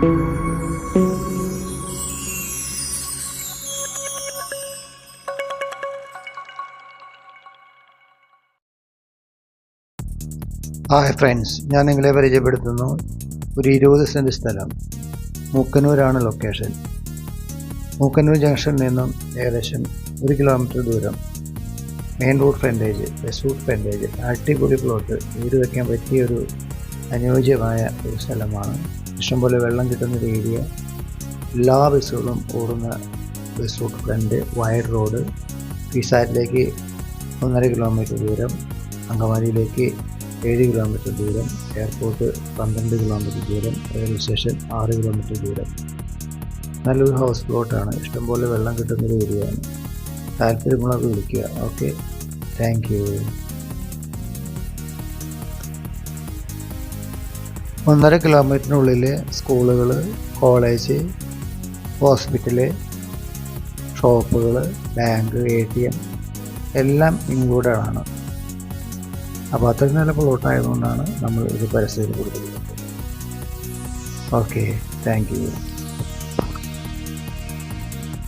Hi friends, ഞാൻ നിങ്ങളെ പരിചയപ്പെടുത്തുന്നു ഒരു 20 സെൻറ്റ് സ്ഥലം. മൂക്കന്നൂരാണ് ലൊക്കേഷൻ. മൂക്കന്നൂർ ജംഗ്ഷനിൽ നിന്നും ഏകദേശം 1 കിലോമീറ്റർ ദൂരം. Main road frontage, bus route frontage, അടിപൊളി പ്ലോട്ട്, വീട് വയ്ക്കാൻ പറ്റിയൊരു അനുയോജ്യമായ ഒരു സ്ഥലമാണ്. ഇഷ്ടംപോലെ വെള്ളം കിട്ടുന്നൊരു ഏരിയ, എല്ലാ ബസ്സുകളും ഓടുന്ന bus route front, wide road, ഫിസാറ്റിലേക്ക് 1.5 കിലോമീറ്റർ ദൂരം, അങ്കമാലിയിലേക്ക് 7 കിലോമീറ്റർ ദൂരം, എയർപോർട്ട് 12 കിലോമീറ്റർ ദൂരം, റെയിൽവേ സ്റ്റേഷൻ 6 കിലോമീറ്റർ ദൂരം. നല്ലൊരു ഹൗസ് പ്ലോട്ടാണ്. ഇഷ്ടംപോലെ വെള്ളം കിട്ടുന്നൊരു ഏരിയയാണ്. താല്പര്യമുള്ളവർക്ക് വിളിക്കുക. Okay, thank you. 1.5 കിലോമീറ്ററിനുള്ളിൽ സ്കൂളുകൾ, കോളേജ്, ഹോസ്പിറ്റല്, ഷോപ്പുകൾ, ബാങ്ക്, ATM എല്ലാം ഇൻക്ലൂഡഡ് ആണ്. അപ്പോൾ അത്രയും നല്ല പ്ലോട്ടായതുകൊണ്ടാണ് നമ്മൾ ഇത് പരസ്യത്തിൽ കൊടുത്തിട്ടുള്ളത്. Okay, thank you.